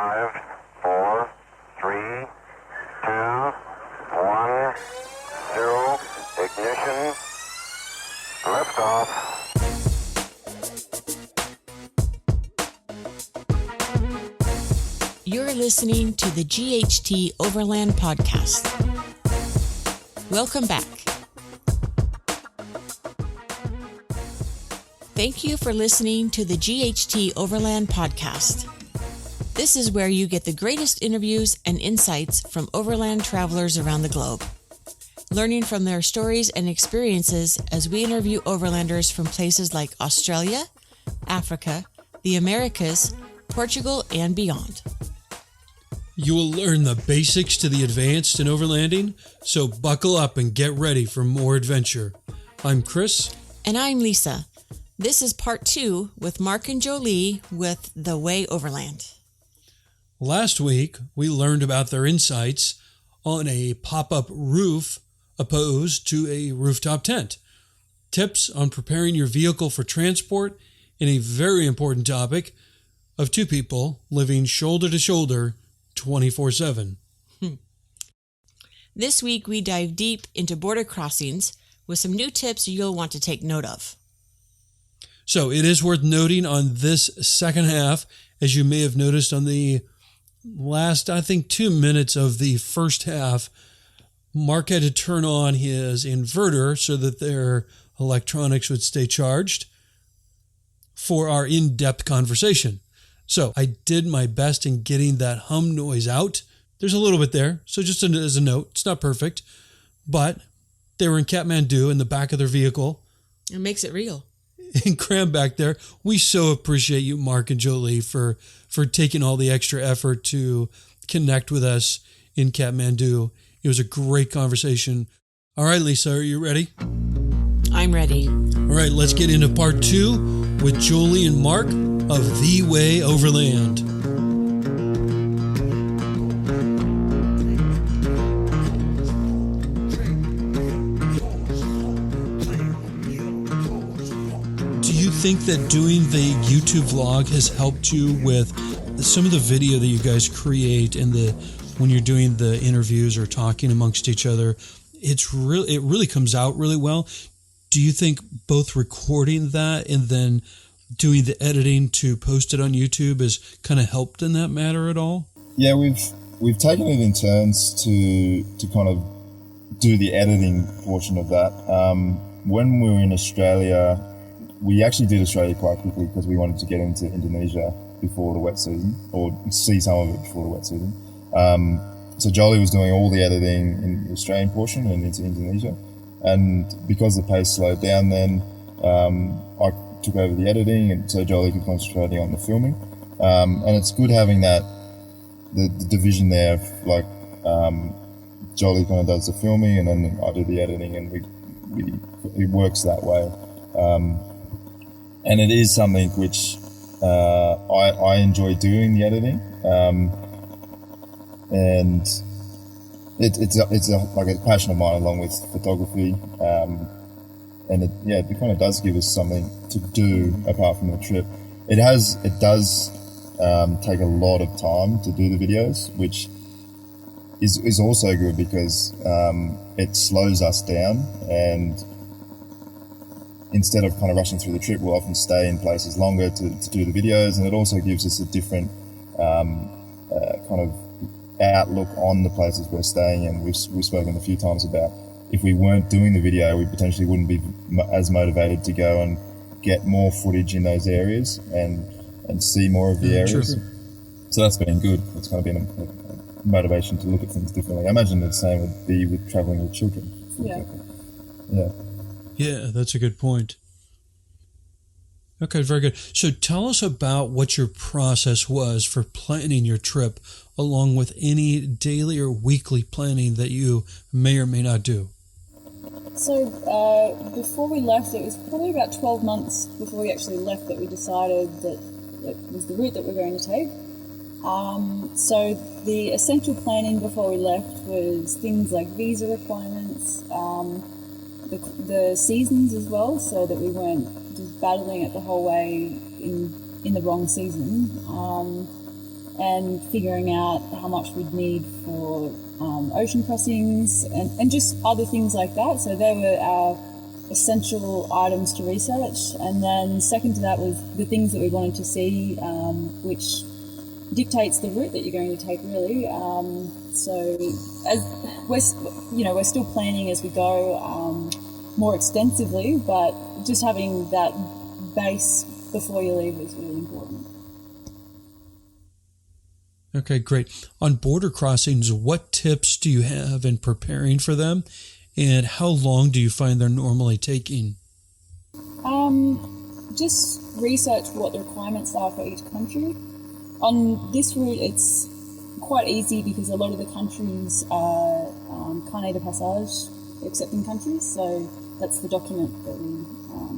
5, 4, 3, 2, 1, 0. Ignition. Liftoff. You're listening to the GHT Overland podcast. Welcome back. Thank you for listening to the GHT Overland podcast. This is where you get the greatest interviews and insights from overland travelers around the globe, learning from their stories and experiences as we interview overlanders from places like Australia, Africa, the Americas, Portugal, and beyond. You will learn the basics to the advanced in overlanding, so buckle up and get ready for more adventure. I'm Chris. And I'm Lisa. This is part 2 with Mark and Jolie with the Way Overland. Last week, we learned about their insights on a pop-up roof opposed to a rooftop tent, tips on preparing your vehicle for transport, and a very important topic of two people living shoulder to shoulder 24/7. This week, we dive deep into border crossings with some new tips you'll want to take note of. So it is worth noting on this second half, as you may have noticed on the last, 2 minutes of the first half, Mark had to turn on his inverter so that their electronics would stay charged for our in-depth conversation. So I did my best in getting that hum noise out. There's a little bit there, so just as a note, it's not perfect, but they were in Kathmandu in the back of their vehicle. It makes it real. And crammed back there. We so appreciate you, Mark and Jolie, for taking all the extra effort to connect with us in Kathmandu. It was a great conversation. All right, Lisa, are you ready? I'm ready. All right, let's get into part 2 with Jolie and Mark of The Way Overland. Do you think that doing the YouTube vlog has helped you with some of the video that you guys create and when you're doing the interviews or talking amongst each other? It really comes out really well. Do you think both recording that and then doing the editing to post it on YouTube has kind of helped in that matter at all? Yeah, we've taken it in turns to kind of do the editing portion of that. When we were in Australia, we actually did Australia quite quickly because we wanted to get into Indonesia before the wet season, or see some of it before the wet season. So Jolie was doing all the editing in the Australian portion and into Indonesia. And because the pace slowed down then, I took over the editing, and so Jolie could concentrate on the filming. And it's good having that, the division there, like Jolie kind of does the filming and then I do the editing, and it works that way. And it is something which I enjoy doing, the editing, and it's like a passion of mine along with photography, and it kind of does give us something to do apart from the trip. It does take a lot of time to do the videos, which is also good because it slows us down, and instead of kind of rushing through the trip, we'll often stay in places longer to do the videos, and it also gives us a different kind of outlook on the places we're staying in. We've spoken a few times about if we weren't doing the video, we potentially wouldn't be as motivated to go and get more footage in those areas and see more of the areas. True. So that's been good. It's kind of been a motivation to look at things differently. I imagine the same would be with traveling with children. Yeah. Yeah, that's a good point. Okay, very good. So tell us about what your process was for planning your trip, along with any daily or weekly planning that you may or may not do. So before we left, it was probably about 12 months before we actually left that we decided that it was the route that we're going to take. So the essential planning before we left was things like visa requirements, the seasons as well, so that we weren't just battling it the whole way in the wrong season. and figuring out how much we'd need for ocean crossings and just other things like that. So they were our essential items to research. And then second to that was the things that we wanted to see, which dictates the route that you're going to take, really. So as we're still planning as we go more extensively, but just having that base before you leave is really important. Okay, great. On border crossings, what tips do you have in preparing for them, and how long do you find they're normally taking? Just research what the requirements are for each country. On this route, it's quite easy because a lot of the countries are carnet de passage accepting countries, so that's the document that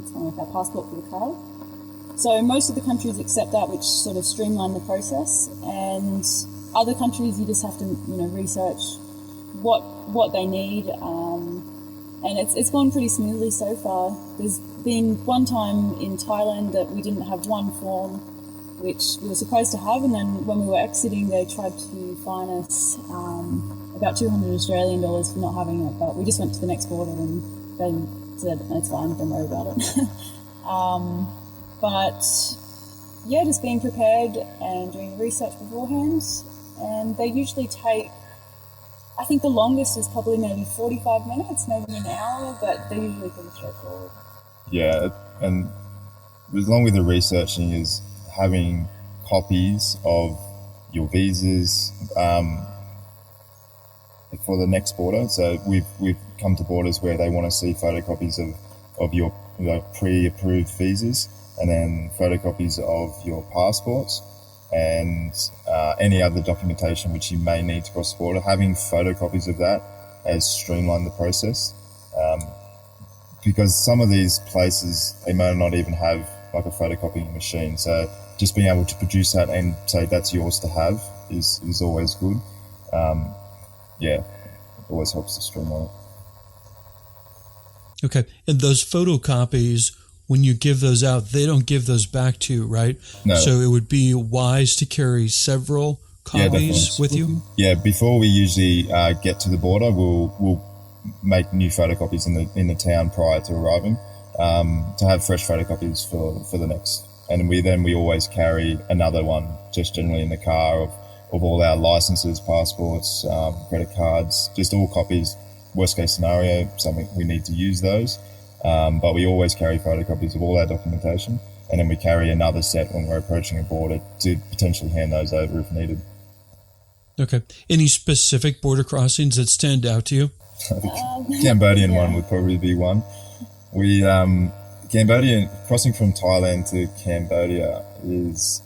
it's kind of like our passport for the car. So most of the countries accept that, which sort of streamline the process, and other countries you just have to research what they need, and it's gone pretty smoothly so far. There's been one time in Thailand that we didn't have one form, which we were supposed to have, and then when we were exiting, they tried to fine us about $200 Australian for not having it, but we just went to the next border and they said, it's fine, don't worry about it. But yeah, just being prepared and doing research beforehand, and they usually take, I think the longest is probably maybe 45 minutes, maybe an hour, but they're usually pretty straightforward. Yeah, and along with the researching is having copies of your visas for the next border. So we've come to borders where they want to see photocopies of your pre-approved visas, and then photocopies of your passports and any other documentation which you may need to cross the border. Having photocopies of that has streamlined the process, because some of these places, they may not even have like a photocopying machine. So just being able to produce that and say that's yours to have is always good. It always helps to streamline it. Okay, and those photocopies, when you give those out, they don't give those back to you, right? No. So it would be wise to carry several copies with you? Yeah, before we usually get to the border, we'll make new photocopies in the town prior to arriving, to have fresh photocopies for the next. And we always carry another one, just generally in the car, of all our licenses, passports, credit cards, just all copies. Worst case scenario, something we need to use those. But we always carry photocopies of all our documentation, and then we carry another set when we're approaching a border to potentially hand those over if needed. Okay. Any specific border crossings that stand out to you? The Cambodian one would probably be one. Cambodia, crossing from Thailand to Cambodia is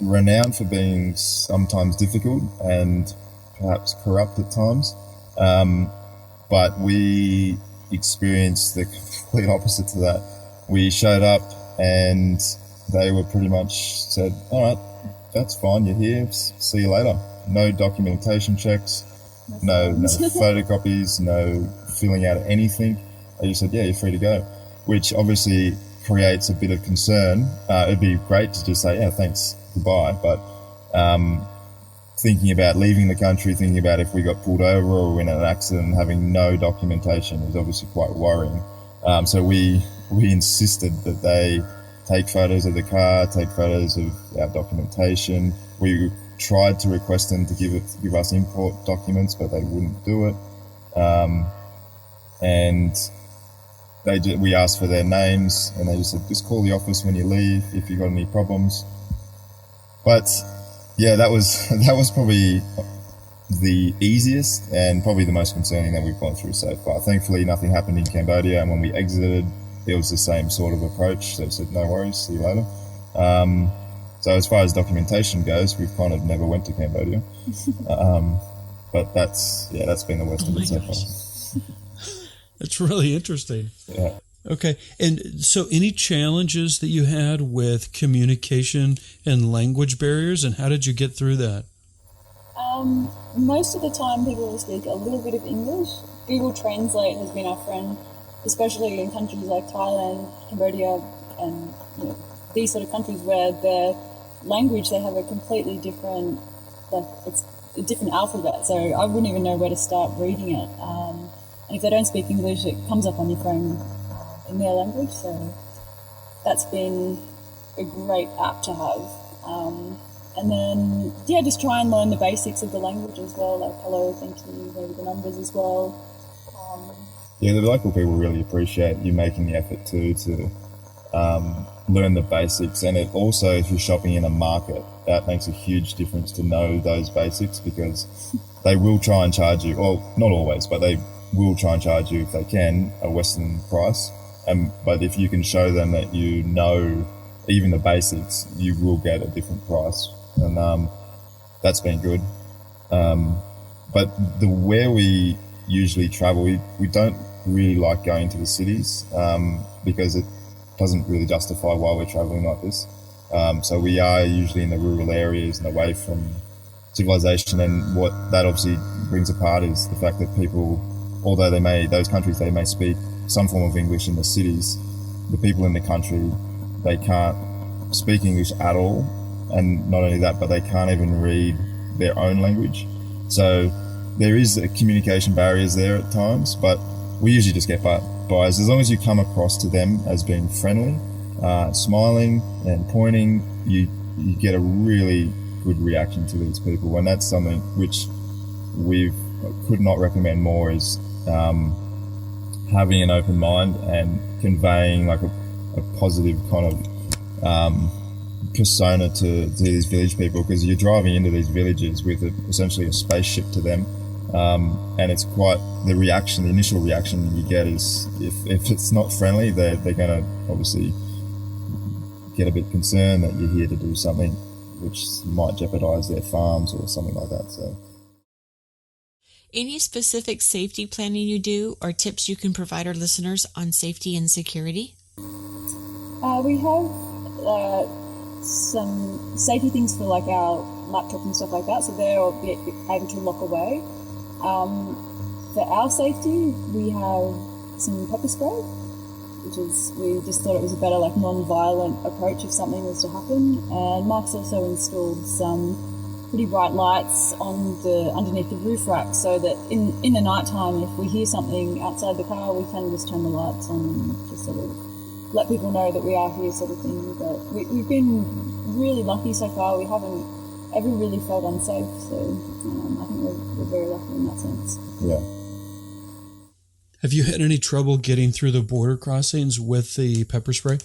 renowned for being sometimes difficult and perhaps corrupt at times. But we experienced the complete opposite to that. We showed up and they were pretty much said, all right, that's fine, you're here, see you later. No documentation checks, no photocopies, no filling out anything. They just said, yeah, you're free to go, which obviously creates a bit of concern. It'd be great to just say, yeah, thanks, goodbye. But thinking about leaving the country, thinking about if we got pulled over or in an accident, having no documentation is obviously quite worrying. So we insisted that they take photos of the car, take photos of our documentation. We tried to request them to give us import documents, but they wouldn't do it. And we asked for their names, and they just said, just call the office when you leave if you've got any problems. But yeah, that was probably the easiest and probably the most concerning that we've gone through so far. Thankfully, nothing happened in Cambodia, and when we exited, it was the same sort of approach. They said, no worries, see you later. So as far as documentation goes, we've kind of never went to Cambodia. But that's been the worst of it so far. That's really interesting. Yeah. Okay. And so any challenges that you had with communication and language barriers, and how did you get through that? Most of the time people will speak a little bit of English. Google Translate has been our friend, especially in countries like Thailand, Cambodia, and these sort of countries where language, they have a completely different, like, it's a different alphabet, so I wouldn't even know where to start reading it. And if they don't speak English, it comes up on your phone in their language, so that's been a great app to have. And then, just try and learn the basics of the language as well, like hello, thank you, maybe the numbers as well. The local people really appreciate you making the effort too to learn the basics. And it also, if you're shopping in a market, that makes a huge difference to know those basics, because they will try and charge you, well, not always, but they will try and charge you, if they can, a Western price. But if you can show them that you know even the basics, you will get a different price. And that's been good. But where we usually travel, we don't really like going to the cities because it doesn't really justify why we're traveling like this. So we are usually in the rural areas and away from civilization. And what that obviously brings apart is the fact that people, although those countries, they may speak some form of English in the cities, the people in the country, they can't speak English at all. And not only that, but they can't even read their own language. So there is communication barriers there at times, but we usually just get by. As long as you come across to them as being friendly, smiling and pointing, you get a really good reaction to these people. And that's something which we could not recommend more, is having an open mind and conveying like a positive kind of persona to these village people, because you're driving into these villages with essentially a spaceship to them, and it's quite the initial reaction you get is if it's not friendly, they're going to obviously get a bit concerned that you're here to do something which might jeopardize their farms or something like that. So, any specific safety planning you do, or tips you can provide our listeners on safety and security? We have some safety things for like our laptops and stuff like that, so they'll be able to lock away. For our safety, we have some pepper spray, we just thought it was a better like non-violent approach if something was to happen. And Mark's also installed some pretty bright lights underneath the roof rack, so that in the night time, if we hear something outside the car, we can just turn the lights on and just sort of let people know that we are here, sort of thing. But we've been really lucky so far. We haven't ever really felt unsafe, so I think we're very lucky in that sense. Yeah. Have you had any trouble getting through the border crossings with the pepper spray?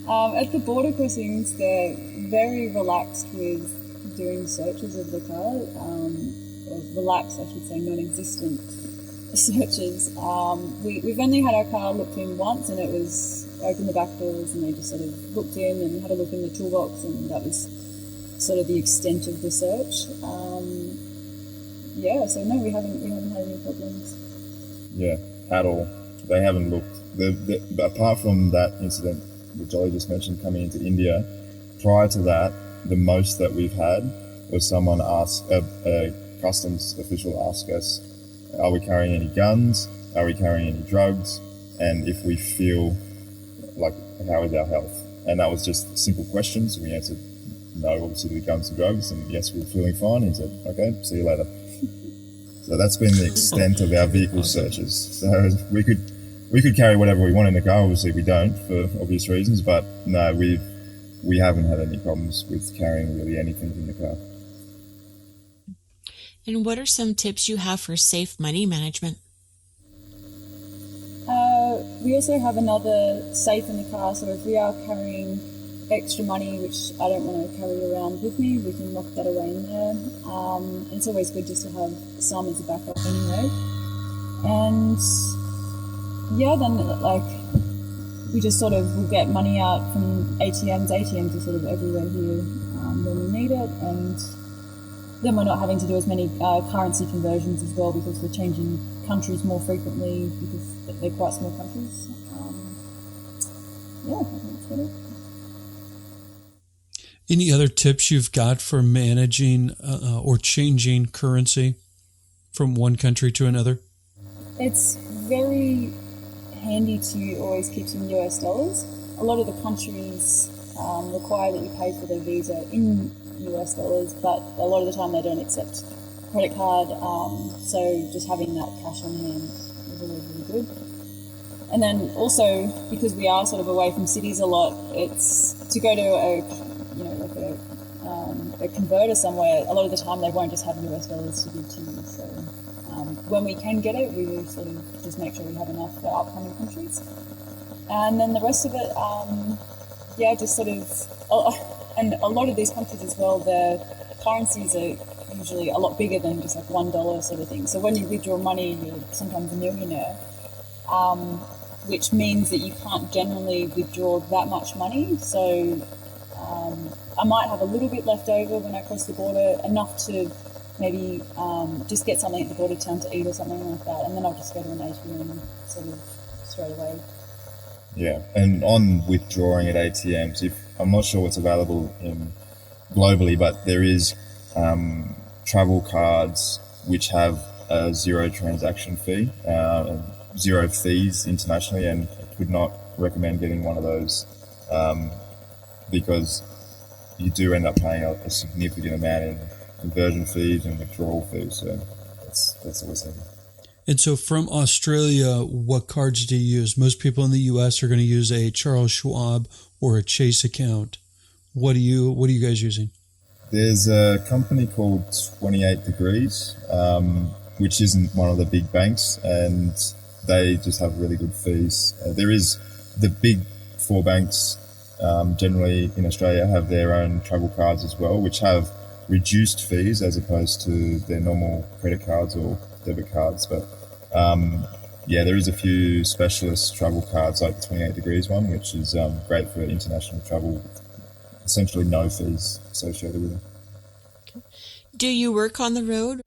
At the border crossings, they're very relaxed with doing searches of the car. Or relaxed, I should say, non-existent searches. We've only had our car looked in once, and it was open the back doors and they just sort of looked in and had a look in the toolbox, and that was sort of the extent of the search. So no, we haven't had any problems. Yeah, at all. They haven't looked. Apart from that incident that Jolie just mentioned coming into India, prior to that, the most that we've had was someone ask a customs official ask us, are we carrying any guns? Are we carrying any drugs? And if we feel like, how is our health? And that was just simple questions. We answered no, obviously, to the guns and drugs, and yes, we're feeling fine. He said, okay, see you later. So that's been the extent of our vehicle searches. So we could carry whatever we want in the car. Obviously, we don't for obvious reasons, but no, we haven't had any problems with carrying really anything in the car. And what are some tips you have for safe money management? We also have another safe in the car, so if we are carrying extra money, which I don't want to carry around with me, we can lock that away in there. And it's always good just to have some as a backup anyway. And then we just sort of will get money out from ATMs. ATMs are sort of everywhere here when we need it, and then we're not having to do as many currency conversions as well, because we're changing countries more frequently because they're quite small countries. I think that's about it. Any other tips you've got for managing or changing currency from one country to another? It's very handy to always keep some US dollars. A a lot of the countries require that you pay for their visa in US dollars, but a lot of the time they don't accept credit card, so just having that cash on hand is always really good. And then also, because we are sort of away from cities a lot, it's to go to a converter somewhere, a lot of the time they won't just have US dollars to give to you. So when we can get it, we will sort of just make sure we have enough for upcoming countries. And then the rest of it, just sort of, and a lot of these countries as well, their currencies are usually a lot bigger than just like $1 sort of thing. So when you withdraw money, you're sometimes a millionaire, which means that you can't generally withdraw that much money. So I might have a little bit left over when I cross the border, enough to maybe just get something at the border town to eat or something like that, and then I'll just go to an ATM sort of straight away. Yeah, and on withdrawing at ATMs, if I'm not sure what's available globally, but there is travel cards which have a zero transaction fee, zero fees internationally, and I would not recommend getting one of those because you do end up paying a significant amount in conversion fees and withdrawal fees. So that's always heavy. And so from Australia, what cards do you use? Most people in the U.S. are going to use a Charles Schwab or a Chase account. What are you guys using? There's a company called 28 Degrees, which isn't one of the big banks, and they just have really good fees. There is the big four banks generally in Australia have their own travel cards as well, which have reduced fees as opposed to their normal credit cards or debit cards. But there is a few specialist travel cards like the 28 Degrees one, which is great for international travel. Essentially no fees associated with it. Do you work on the road?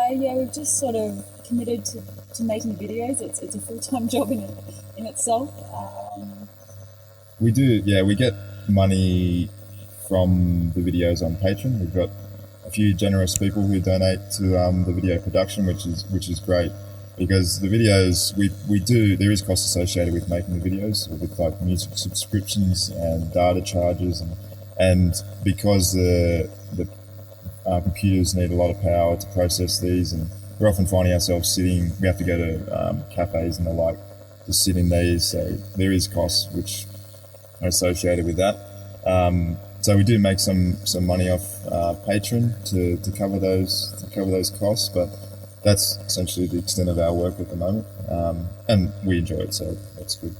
We've just sort of committed to making videos. It's a full-time job in itself. We do, we get money from the videos on Patreon. We've got a few generous people who donate to the video production, which is great, because the videos we do, there is cost associated with making the videos, with like music subscriptions and data charges, and because the computers need a lot of power to process these, and we're often finding ourselves we have to go to cafes and the like to sit in these, so there is costs which are associated with that. So we do make some money off Patreon to cover those costs, but that's essentially the extent of our work at the moment, and we enjoy it, so that's good.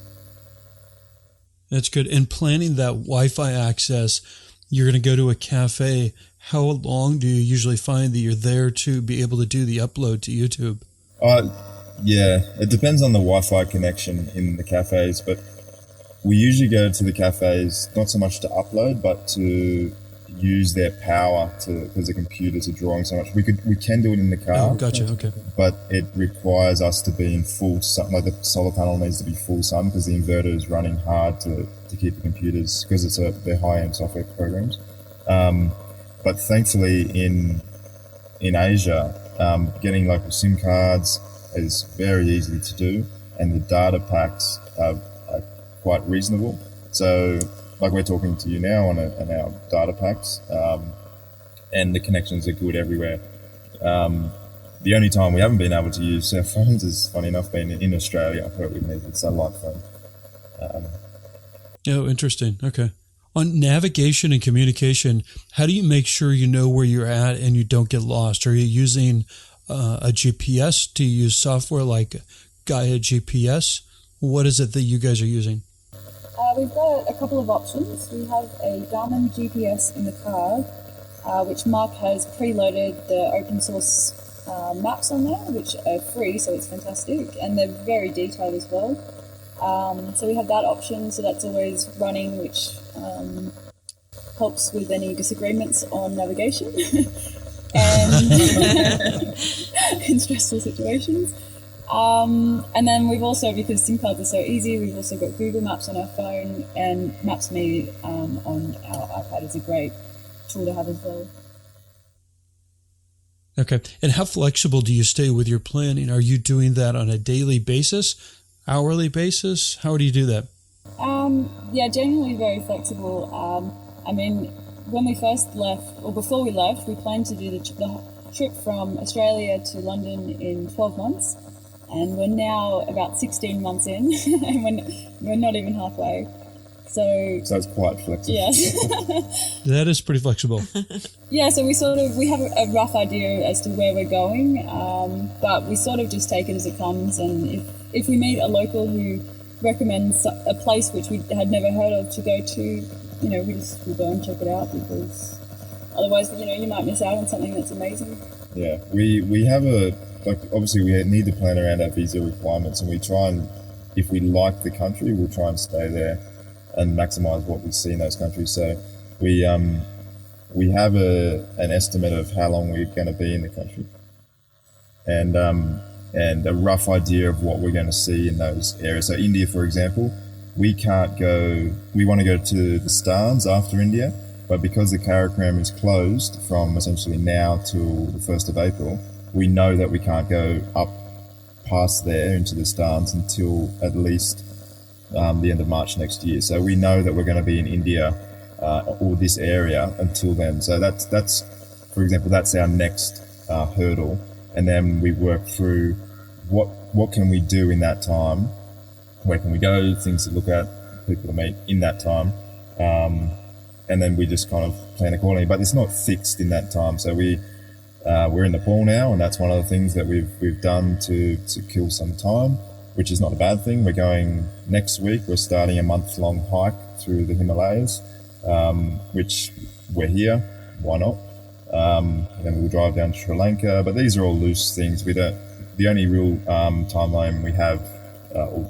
That's good. And planning that Wi-Fi access, you're going to go to a cafe. How long do you usually find that you're there to be able to do the upload to YouTube? It depends on the Wi-Fi connection in the cafes, but we usually go to the cafes not so much to upload, but to use their power because the computers are drawing so much. We can do it in the car. Oh, gotcha. Okay. But it requires us to be in full sun. Like the solar panel needs to be full sun because the inverter is running hard to keep the computers, because they're high-end software programs. But thankfully in Asia, getting local SIM cards is very easy to do, and the data packs are quite reasonable. So like we're talking to you now on our data packs, and the connections are good everywhere. The only time we haven't been able to use our phones is, funny enough, being in Australia, where we need a satellite phone. Oh, interesting. Okay. On navigation and communication, how do you make sure you know where you're at and you don't get lost? Are you using a GPS? Do you use software like Gaia GPS? What is it that you guys are using? We've got a couple of options. We have a Garmin GPS in the car, which Mark has preloaded the open source maps on there, which are free, so it's fantastic, and they're very detailed as well. So we have that option, so that's always running, which helps with any disagreements on navigation and in stressful situations. And then we've also, because SIM cards are so easy, we've also got Google Maps on our phone, and Maps.me on our iPad is a great tool to have as well. Okay. And how flexible do you stay with your planning? Are you doing that on a daily basis, hourly basis? How do you do that? Yeah, genuinely very flexible. I mean, when we first left, or before we left, we planned to do the trip from Australia to London in 12 months, and we're now about 16 months in, and we're not even halfway. So it's quite flexible. Yes. That is pretty flexible. Yeah, so we have a rough idea as to where we're going, but we sort of just take it as it comes, and if we meet a local who recommends a place which we had never heard of to go to, we'll go and check it out, because otherwise, you might miss out on something that's amazing. Yeah, we have obviously we need to plan around our visa requirements, and we try and, if we like the country, we'll try and stay there and maximize what we see in those countries. So we have an estimate of how long we're going to be in the country, and a rough idea of what we're going to see in those areas. So India, for example, we can't go. We want to go to the Stans after India, but because the Karakoram is closed from essentially now till the 1st of April, we know that we can't go up past there into the Stans until at least the end of March next year. So we know that we're going to be in India or this area until then. So that's for example, that's our next hurdle, and then we work through what can we do in that time, where can we go, things to look at, people to meet in that time, and then we just kind of plan accordingly. But it's not fixed in that time. So we're in Nepal now, and that's one of the things that we've done to kill some time, which is not a bad thing. We're going next week. We're starting a month-long hike through the Himalayas, which we're here. Why not? Then we'll drive down to Sri Lanka. But these are all loose things. We don't. The only real timeline we have, or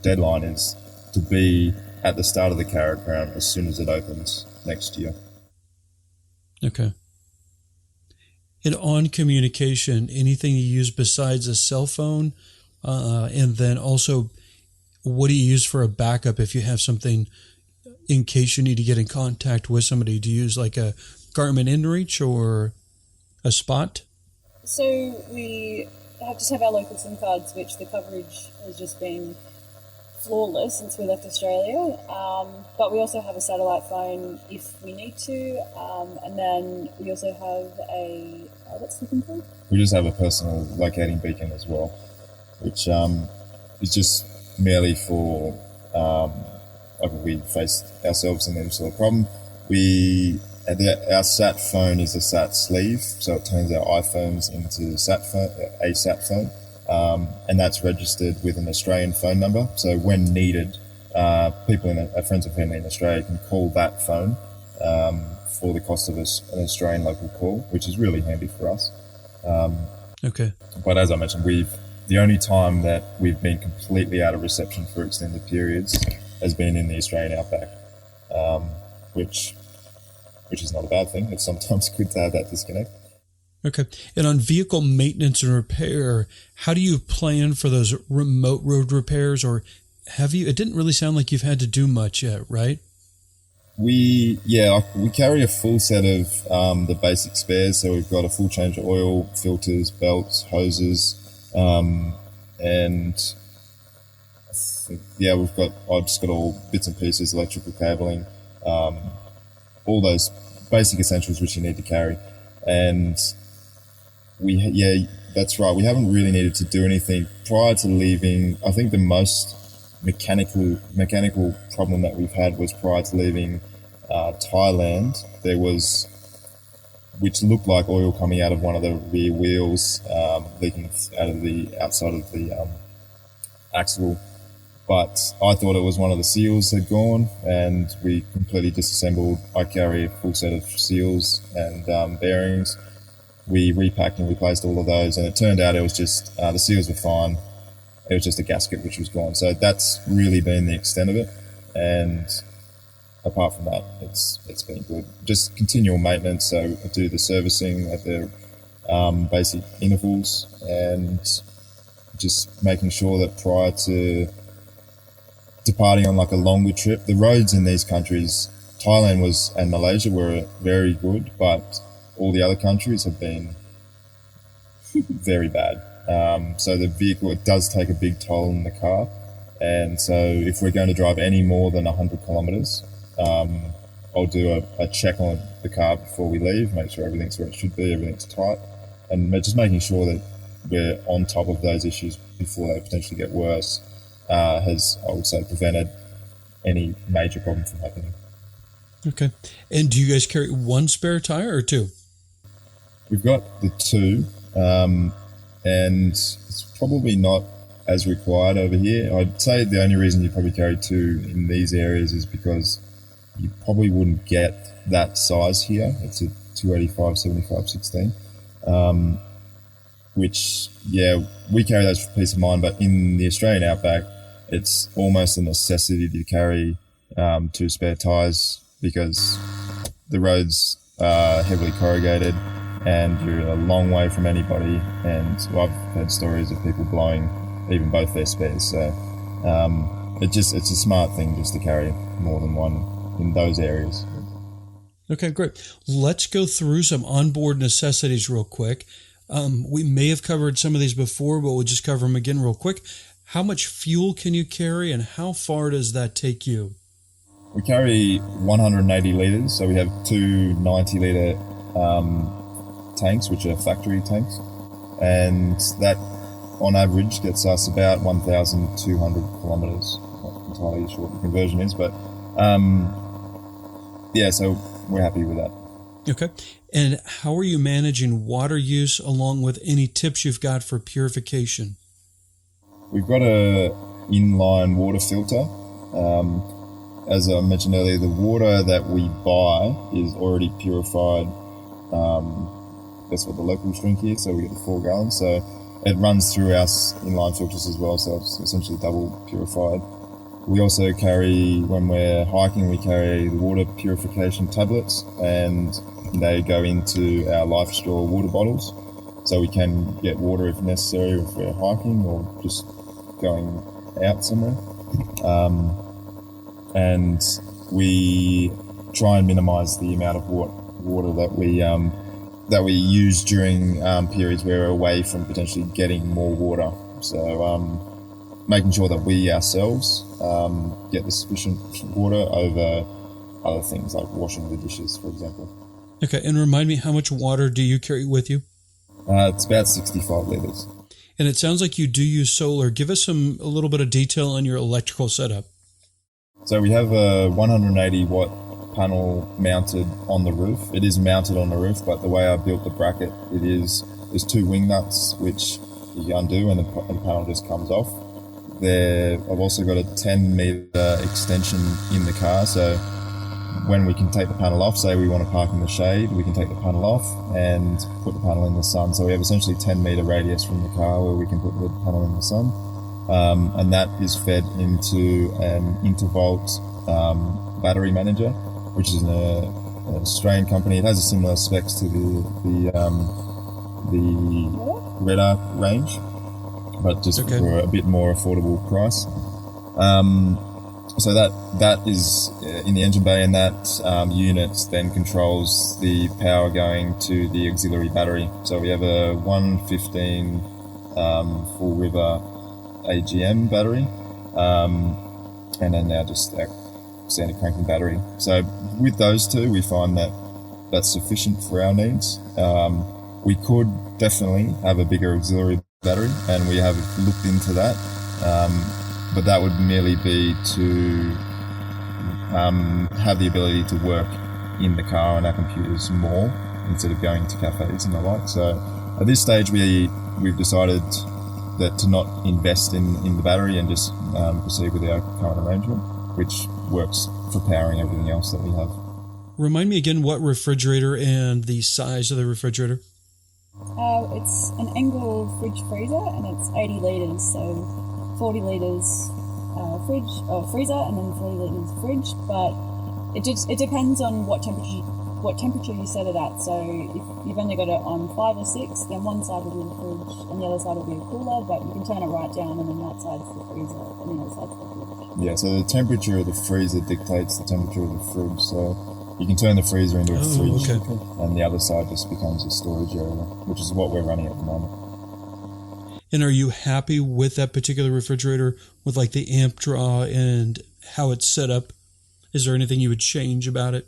deadline, is to be at the start of the Karakoram as soon as it opens next year. Okay. And on communication, anything you use besides a cell phone? And then also, what do you use for a backup if you have something in case you need to get in contact with somebody? Do you use like a Garmin InReach or a Spot? So we just have our local SIM cards, which the coverage has just been flawless since we left Australia. But we also have a satellite phone if we need to. And then we also have what's the thing called? We just have a personal locating beacon as well, which is just merely for if we face ourselves in any sort of problem. Our sat phone is a sat sleeve, so it turns our iPhones into a sat phone, and that's registered with an Australian phone number. So when needed, people friends and family in Australia can call that phone for the cost of an Australian local call, which is really handy for us. Okay. But as I mentioned, the only time that we've been completely out of reception for extended periods has been in the Australian Outback, which is not a bad thing. It's sometimes good to have that disconnect. Okay. And on vehicle maintenance and repair, how do you plan for those remote road repairs, or have you? It didn't really sound like you've had to do much yet, right? We carry a full set of the basic spares. So we've got a full change of oil, filters, belts, hoses, and I've just got all bits and pieces, electrical cabling, all those basic essentials which you need to carry. And that's right. We haven't really needed to do anything prior to leaving. I think the most mechanical problem that we've had was prior to leaving Thailand. There was, which looked like oil coming out of one of the rear wheels, leaking out of the outside of the axle. But I thought it was one of the seals had gone, and we completely disassembled. I carry a full set of seals and bearings. We repacked and replaced all of those, and it turned out it was just the seals were fine. It was just a gasket which was gone. So that's really been the extent of it. And apart from that, it's been good. Just continual maintenance. So I do the servicing at the basic intervals, and just making sure that prior to departing on like a longer trip, the roads in these countries, Thailand and Malaysia were very good, but all the other countries have been very bad. So the vehicle, it does take a big toll on the car. And so if we're going to drive any more than 100 kilometers, I'll do a check on the car before we leave, make sure everything's where it should be, everything's tight, and just making sure that we're on top of those issues before they potentially get worse has, I would say, prevented any major problem from happening. Okay. And do you guys carry one spare tire or two? We've got the two, and it's probably not as required over here. I'd say the only reason you probably carry two in these areas is because you probably wouldn't get that size here. It's a 285, 75, 16, which, yeah, we carry those for peace of mind, but in the Australian Outback, it's almost a necessity to carry two spare tyres because the roads are heavily corrugated and you're a long way from anybody, and I've heard stories of people blowing even both their spares, so it's a smart thing just to carry more than one in those areas. Okay, great. Let's go through some onboard necessities real quick. We may have covered some of these before, but we'll just cover them again real quick. How much fuel can you carry, and how far does that take you? We carry 180 litres, so we have two 90-litre tanks, which are factory tanks, and that on average gets us about 1,200 kilometres. Not entirely sure what the conversion is, but yeah, so we're happy with that. Okay. And how are you managing water use along with any tips you've got for purification? We've got a inline water filter. As I mentioned earlier, the water that we buy is already purified. That's what the locals drink here, so we get the 4 gallons. So it runs through our inline filters as well, so it's essentially double purified. We also carry, when we're hiking, we carry the water purification tablets, and they go into our Life Straw water bottles, so we can get water if necessary if we're hiking or just going out somewhere. And we try and minimise the amount of water that we use during periods where we're away from potentially getting more water. So making sure that we ourselves get the sufficient water over other things like washing the dishes, for example. Okay, and remind me, how much water do you carry with you? It's about 65 litres. And it sounds like you do use solar. Give us a little bit of detail on your electrical setup. So we have a 180-watt panel mounted on the roof. It is mounted on the roof, but the way I built the bracket, there's 2 wing nuts which you undo and the panel just comes off. I've also got a 10-metre extension in the car, so when we can take the panel off, say we want to park in the shade, we can take the panel off and put the panel in the sun. So we have essentially 10-metre radius from the car where we can put the panel in the sun. And that is fed into an InterVOLT battery manager, which is an Australian company. It has a similar specs to the Red Arc range, but just for a bit more affordable price. So that is in the engine bay, and that unit then controls the power going to the auxiliary battery. So we have a 115 full river AGM battery, and then now just our standard cranking battery. So with those two, we find that that's sufficient for our needs. We could definitely have a bigger auxiliary battery, and we have looked into that. But that would merely be to have the ability to work in the car on our computers more instead of going to cafes and the like. So at this stage, we've decided that to not invest in the battery and just proceed with our current arrangement, which works for powering everything else that we have. Remind me again what refrigerator and the size of the refrigerator. It's an Engel fridge freezer, and it's 80 litres, so 40 litres freezer, and then 40 litres fridge. But it depends on what temperature you set it at. So if you've only got it on 5 or 6, then one side will be the fridge and the other side will be a cooler. But you can turn it right down, and then that side's the freezer and the other side's the fridge. Yeah, so the temperature of the freezer dictates the temperature of the fridge. So you can turn the freezer into a fridge, and the other side just becomes a storage area, which is what we're running at the moment. And are you happy with that particular refrigerator with like the amp draw and how it's set up? Is there anything you would change about it?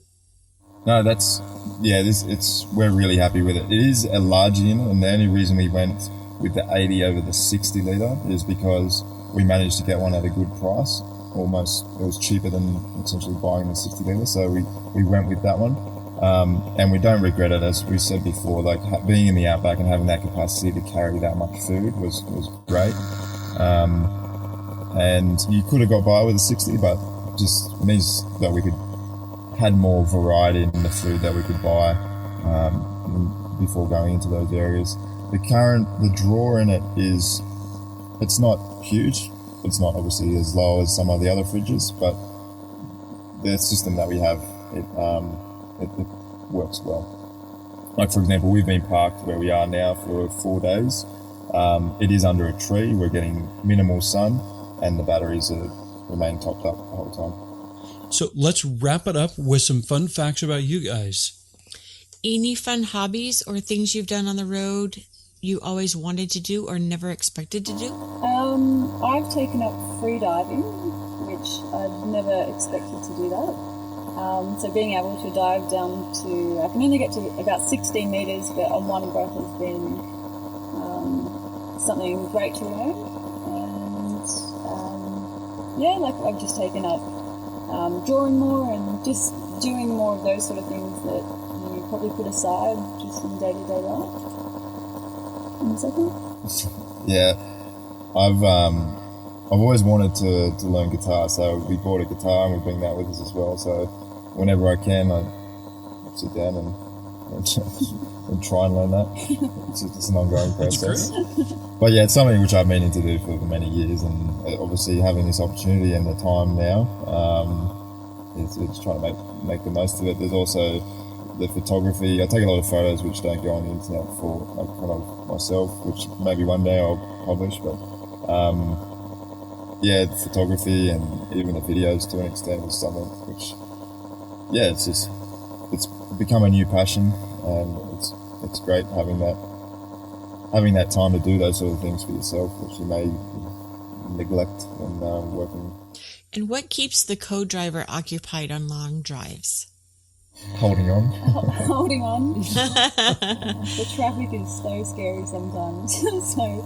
No, we're really happy with it. It is a large unit, and the only reason we went with the 80 over the 60 litre is because we managed to get one at a good price. Almost, it was cheaper than essentially buying the 60 litre, so we went with that one. And we don't regret it, as we said before. Like being in the Outback and having that capacity to carry that much food was great. And you could have got by with a 60, but just means that we had more variety in the food that we could buy before going into those areas. The drawer in it it's not huge. It's not obviously as low as some of the other fridges, but the system that we have, it works well. Like for example, we've been parked where we are now for 4 days. It is under a tree. We're getting minimal sun, and the batteries remain topped up the whole time. So let's wrap it up with some fun facts about you guys. Any fun hobbies or things you've done on the road you always wanted to do or never expected to do? I've taken up free diving, which I'd never expected to do that. So being able to dive down to, I can only get to about 16 metres, but on one breath has been something great to learn. And I've just taken up drawing more and just doing more of those sort of things that you probably put aside just in day-to-day life. And second? Yeah, I've always wanted to learn guitar, so we bought a guitar and we bring that with us as well. So whenever I can, I sit down and try and learn that. It's just an ongoing process. But yeah, it's something which I've meaning to do for many years, and obviously having this opportunity and the time now, it's trying to make the most of it. There's also the photography. I take a lot of photos which don't go on the internet for kind of myself, which maybe one day I'll publish, but the photography and even the videos to an extent is something which, it's become a new passion, and it's great having that time to do those sort of things for yourself, which you may neglect when working. And what keeps the co-driver occupied on long drives? Holding on. Holding on. The traffic is so scary sometimes. So,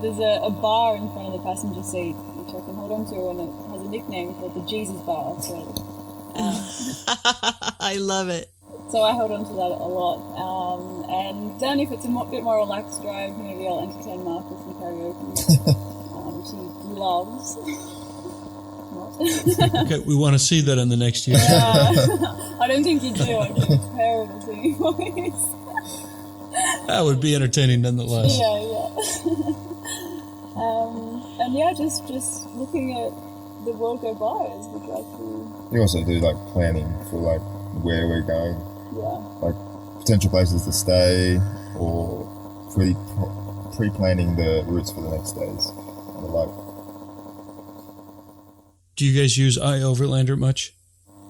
there's a bar in front of the passenger seat, which I can hold on to, and it has a nickname called the Jesus Bar. So, I love it. So I hold on to that a lot. And then if it's a bit more relaxed drive, maybe I'll entertain Mark with some karaoke, which he loves. Okay, we want to see that in the next year. I don't think you do. I think it's terrible singing voice. That would be entertaining nonetheless. And just looking at the world go by as we drive through. You also do like planning for like where we're going. Yeah. Like potential places to stay, or pre-planning the routes for the next days. And the like. Do you guys use Overlander much?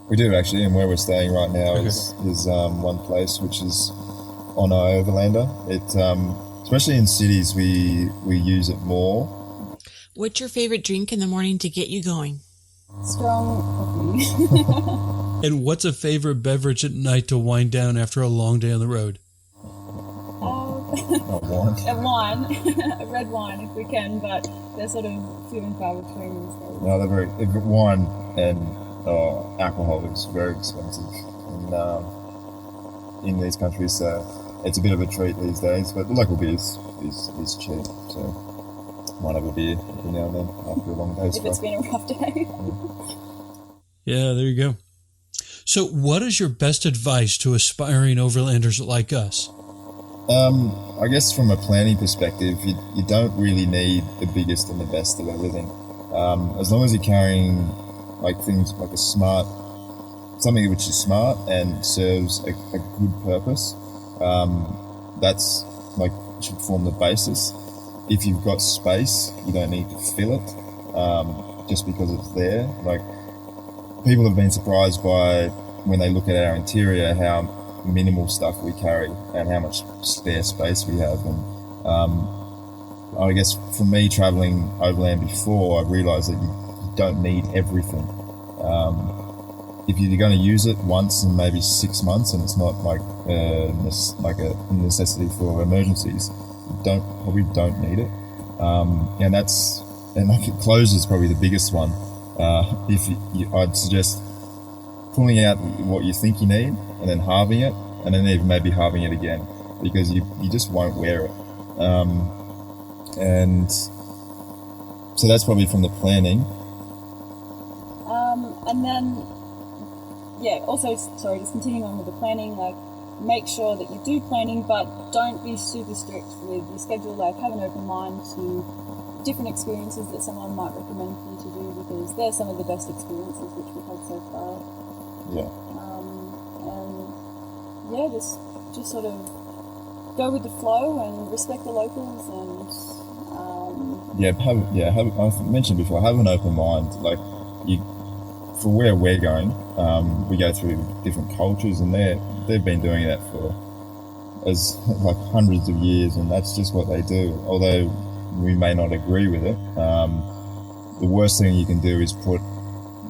We do actually, and where we're staying right now is one place which is on Overlander. It especially in cities we use it more. What's your favorite drink in the morning to get you going? Strong coffee. And what's a favorite beverage at night to wind down after a long day on the road? Wine. A wine, a red wine if we can, but they're sort of few and far between these days. No, they're wine and alcohol is very expensive in these countries, so it's a bit of a treat these days. But the local beer is cheap, so might have a beer every now and then after a long day's if it's been a rough day. Yeah, there you go. So, what is your best advice to aspiring overlanders like us? I guess from a planning perspective, you don't really need the biggest and the best of everything. As long as you're carrying like things like something which is smart and serves a good purpose, that's like should form the basis. If you've got space, you don't need to fill it just because it's there. Like people have been surprised by when they look at our interior how minimal stuff we carry and how much spare space we have, and I guess for me, traveling overland before, I realized that you don't need everything. If you're going to use it once in maybe 6 months, and it's not like a necessity for emergencies, you probably don't need it. And like clothes is probably the biggest one. I'd suggest pulling out what you think you need and then halving it, and then even maybe halving it again, because you just won't wear it. And so that's probably from the planning. And then, also, sorry, just continuing on with the planning, like, make sure that you do planning, but don't be super strict with your schedule. Like, have an open mind to different experiences that someone might recommend for you to do, because they're some of the best experiences which we've had so far. Yeah. Just sort of go with the flow and respect the locals, and I've mentioned before, have an open mind. Like, for where we're going, we go through different cultures, and they've been doing that for like hundreds of years, and that's just what they do. Although we may not agree with it, the worst thing you can do is put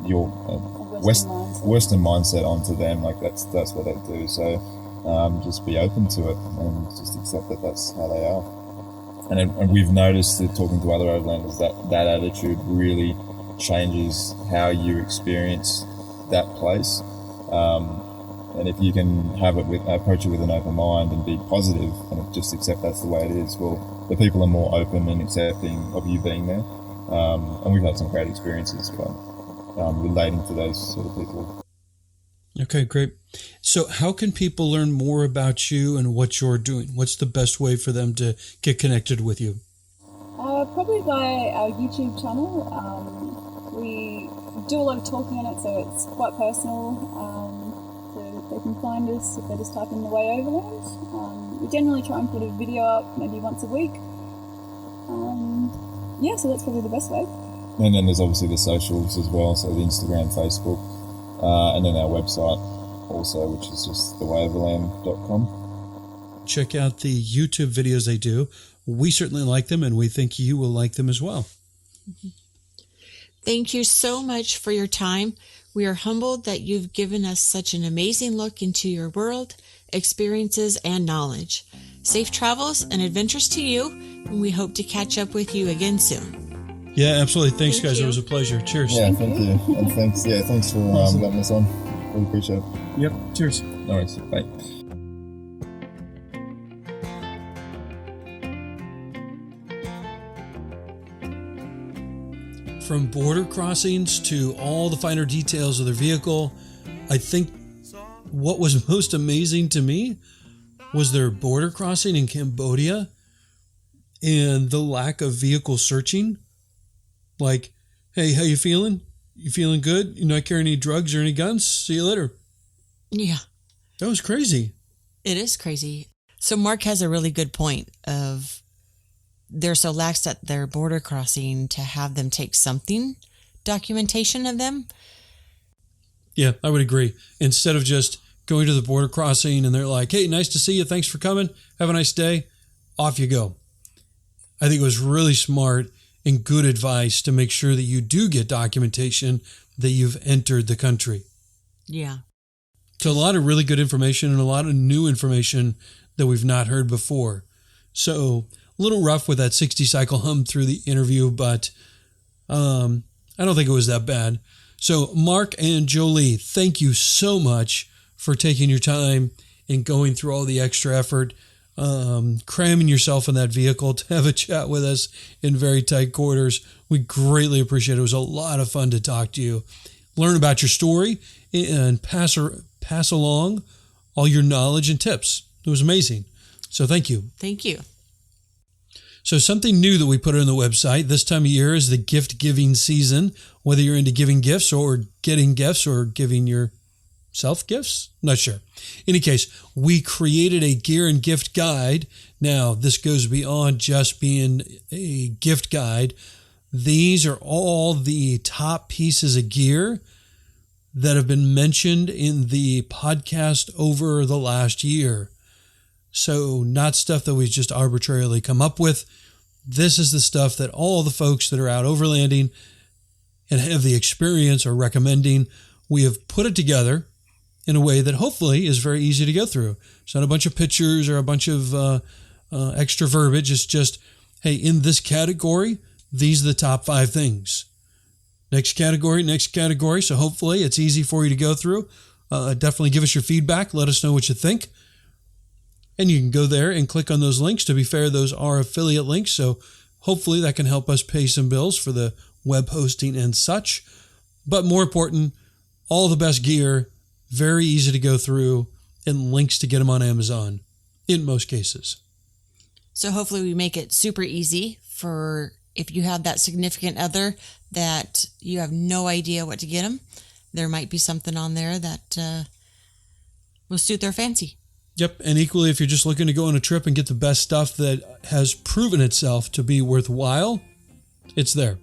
your Western mindset onto them. Like, that's what they do. So just be open to it and just accept that that's how they are. And we've noticed that talking to other overlanders, that attitude really changes how you experience that place. And if you can approach it with an open mind and be positive and just accept that's the way it is, well, the people are more open and accepting of you being there. And we've had some great experiences relating to those sort of people. Okay, great. So how can people learn more about you and what you're doing? What's the best way for them to get connected with you? Probably by our YouTube channel. We do a lot of talking on it, so it's quite personal. So they can find us if they just type in the Way Overland. We generally try and put a video up maybe once a week. So that's probably the best way. And then there's obviously the socials as well, so the Instagram, Facebook, and then our website also, which is just thewayoverland.com. Check out the YouTube videos they do. We certainly like them, and we think you will like them as well. Mm-hmm. Thank you so much for your time. We are humbled that you've given us such an amazing look into your world, experiences, and knowledge. Safe travels and adventures to you, and we hope to catch up with you again soon. Yeah, absolutely. Thanks, guys. You. It was a pleasure. Cheers. Yeah, thank you. And thanks for letting us on. Really appreciate it. Yep. Cheers. No worries. Bye. From border crossings to all the finer details of their vehicle, I think what was most amazing to me was their border crossing in Cambodia and the lack of vehicle searching. Like, hey, how you feeling? You feeling good? You not carrying any drugs or any guns? See you later. Yeah. That was crazy. It is crazy. So Mark has a really good point of they're so lax at their border crossing to have them take something, documentation of them. Yeah, I would agree. Instead of just going to the border crossing and they're like, hey, nice to see you. Thanks for coming. Have a nice day. Off you go. I think it was really smart and good advice to make sure that you do get documentation that you've entered the country. Yeah. So a lot of really good information and a lot of new information that we've not heard before. So a little rough with that 60 cycle hum through the interview, but I don't think it was that bad. So Mark and Jolie, thank you so much for taking your time and going through all the extra effort, cramming yourself in that vehicle to have a chat with us in very tight quarters. We greatly appreciate it. It was a lot of fun to talk to you, learn about your story, and pass along all your knowledge and tips. It was amazing. So thank you. Thank you. So something new that we put on the website this time of year is the gift giving season. Whether you're into giving gifts or getting gifts or giving yourself gifts, not sure. In any case, we created a gear and gift guide. Now, this goes beyond just being a gift guide. These are all the top pieces of gear that have been mentioned in the podcast over the last year. So not stuff that we just arbitrarily come up with. This is the stuff that all the folks that are out overlanding and have the experience are recommending. We have put it together in a way that hopefully is very easy to go through. It's not a bunch of pictures or a bunch of extra verbiage. It's just, hey, in this category, these are the top 5 things. Next category. So hopefully it's easy for you to go through. Definitely give us your feedback. Let us know what you think. And you can go there and click on those links. To be fair, those are affiliate links. So hopefully that can help us pay some bills for the web hosting and such. But more important, all the best gear, very easy to go through, and links to get them on Amazon in most cases. So hopefully we make it super easy for if you have that significant other that you have no idea what to get them. There might be something on there that will suit their fancy. Yep, and equally, if you're just looking to go on a trip and get the best stuff that has proven itself to be worthwhile, it's there.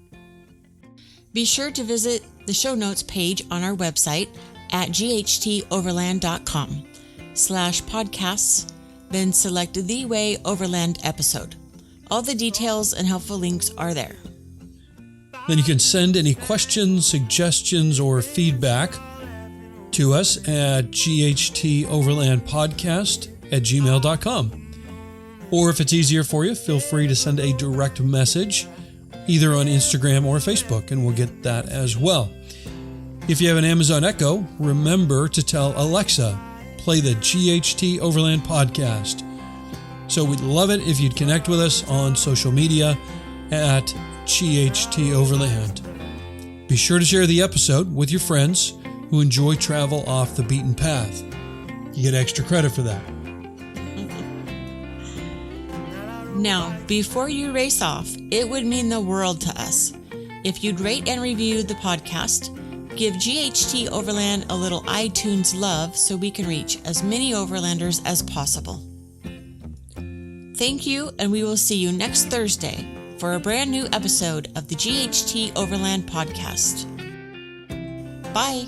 Be sure to visit the show notes page on our website at ghteoverland.com/podcasts, then select the Way Overland episode. All the details and helpful links are there. Then you can send any questions, suggestions, or feedback to us at ghteoverlandpodcast@gmail.com. Or if it's easier for you, feel free to send a direct message either on Instagram or Facebook, and we'll get that as well. If you have an Amazon Echo, remember to tell Alexa, play the GHT Overland podcast. So we'd love it if you'd connect with us on social media at GHT Overland. Be sure to share the episode with your friends who enjoy travel off the beaten path. You get extra credit for that. Now, before you race off, it would mean the world to us if you'd rate and review the podcast, give GHT Overland a little iTunes love so we can reach as many Overlanders as possible. Thank you, and we will see you next Thursday for a brand new episode of the GHT Overland podcast. Bye.